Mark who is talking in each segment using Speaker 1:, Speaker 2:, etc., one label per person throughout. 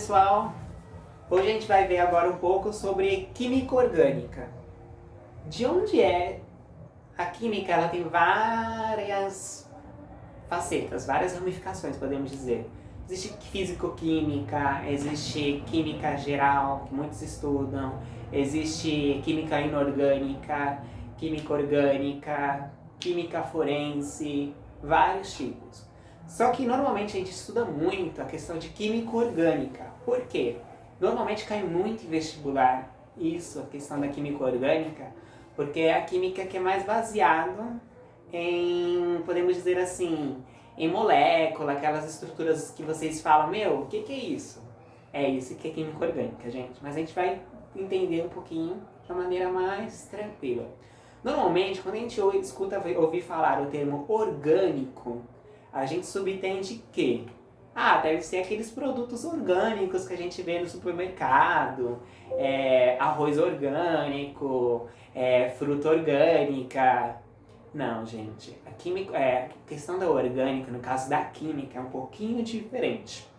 Speaker 1: pessoal! Hoje a gente vai ver agora um pouco sobre química orgânica. De onde é a química? Ela tem várias facetas, várias ramificações, podemos dizer. Existe físico-química, existe química geral, que muitos estudam, existe química inorgânica, química orgânica, química forense, vários tipos. Só que normalmente a gente estuda muito a questão de química orgânica. Por quê? Normalmente cai muito em vestibular isso, a questão da química orgânica, porque é a química que é mais baseada em, podemos dizer assim, em molécula, aquelas estruturas que vocês falam, meu, o que é isso? É isso que é química orgânica, gente. Mas a gente vai entender um pouquinho de uma maneira mais tranquila. Normalmente, quando a gente escuta ouvir falar o termo orgânico, a gente subentende que deve ser aqueles produtos orgânicos que a gente vê no supermercado, arroz orgânico, fruta orgânica. Não, gente, a questão da orgânica, no caso da química, é um pouquinho diferente.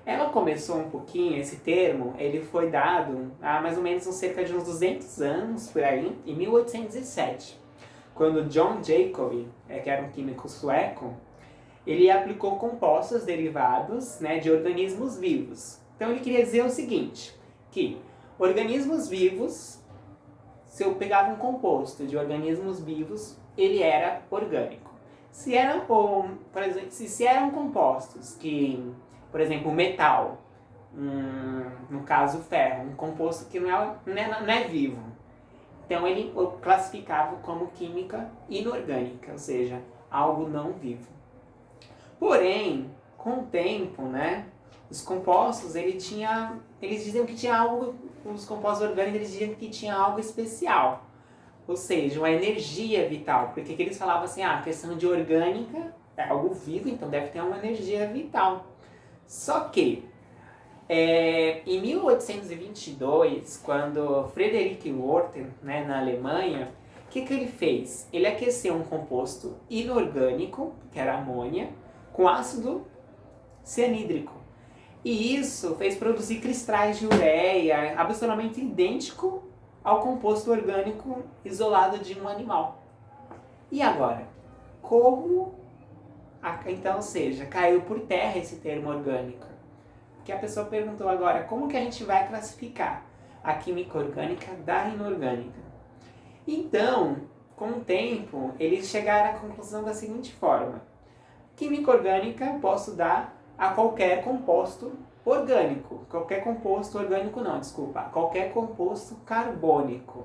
Speaker 1: Ela começou um pouquinho, esse termo, ele foi dado há mais ou menos cerca de uns 200 anos, por aí, em 1807, quando John Jacobi, que era um químico sueco, ele aplicou compostos derivados, né, de organismos vivos. Então ele queria dizer o seguinte, que organismos vivos, se eu pegava um composto de organismos vivos, ele era orgânico. Se eram, por exemplo, se eram compostos que, por exemplo, metal, no caso ferro, um composto que não é vivo, então ele classificava como química inorgânica, ou seja, algo não vivo. Porém, com o tempo, né, os compostos, eles diziam que tinha algo, os compostos orgânicos, eles diziam que tinha algo especial. Ou seja, uma energia vital. Porque que eles falavam assim, a questão de orgânica é algo vivo, então deve ter uma energia vital. Só que, em 1822, quando Friedrich Rothe, né, na Alemanha, o que ele fez? Ele aqueceu um composto inorgânico, que era amônia, com ácido cianídrico. E isso fez produzir cristais de ureia, absolutamente idêntico ao composto orgânico isolado de um animal. E agora? Como? Então, ou seja, caiu por terra esse termo orgânico. Porque a pessoa perguntou agora, como que a gente vai classificar a química orgânica da inorgânica? Então, com o tempo, eles chegaram à conclusão da seguinte forma. Química orgânica eu posso dar a qualquer composto orgânico. Qualquer composto orgânico não, desculpa. Qualquer composto carbônico.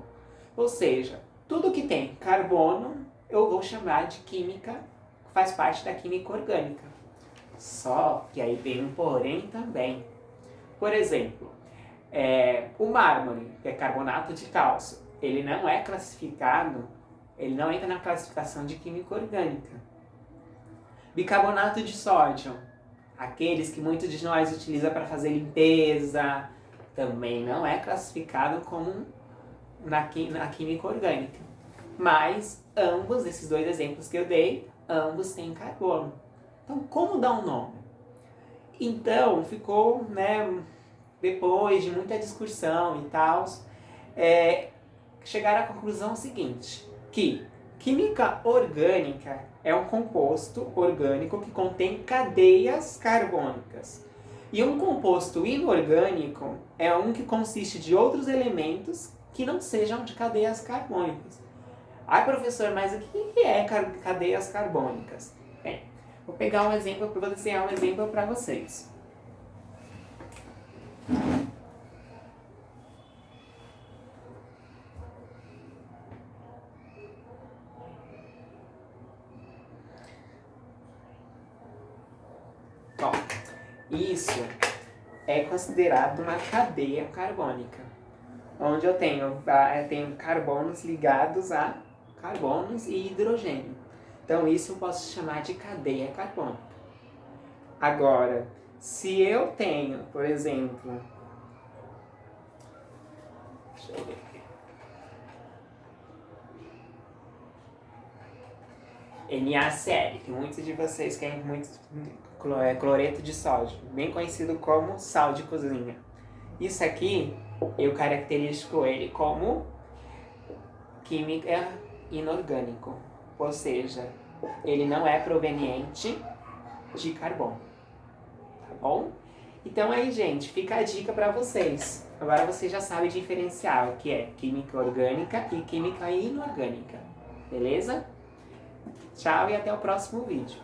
Speaker 1: Ou seja, tudo que tem carbono eu vou chamar de química, faz parte da química orgânica. Só que aí vem um porém também. Por exemplo, o mármore, que é carbonato de cálcio, ele não é classificado, ele não entra na classificação de química orgânica. Bicarbonato de sódio, aqueles que muitos de nós utilizam para fazer limpeza, também não é classificado como na química orgânica. Mas ambos, esses dois exemplos que eu dei, ambos têm carbono. Então, como dar um nome? Então, ficou, né, depois de muita discussão e tal, chegaram à conclusão seguinte, que química orgânica é um composto orgânico que contém cadeias carbônicas. E um composto inorgânico é um que consiste de outros elementos que não sejam de cadeias carbônicas. Ai, professor, mas o que é cadeias carbônicas? Bem, vou pegar um exemplo, vou desenhar um exemplo para vocês. Bom, isso é considerado uma cadeia carbônica, onde eu tenho carbonos ligados a carbonos e hidrogênio. Então isso eu posso chamar de cadeia carbônica. Agora, se eu tenho, por exemplo, deixa eu ver aqui. NaCl. Tem muitos de vocês que têm muito cloreto de sódio, bem conhecido como sal de cozinha. Isso aqui, eu caracterizo ele como química inorgânico, ou seja, ele não é proveniente de carbono, tá bom? Então aí, gente, fica a dica para vocês. Agora vocês já sabem diferenciar o que é química orgânica e química inorgânica, beleza? Tchau e até o próximo vídeo.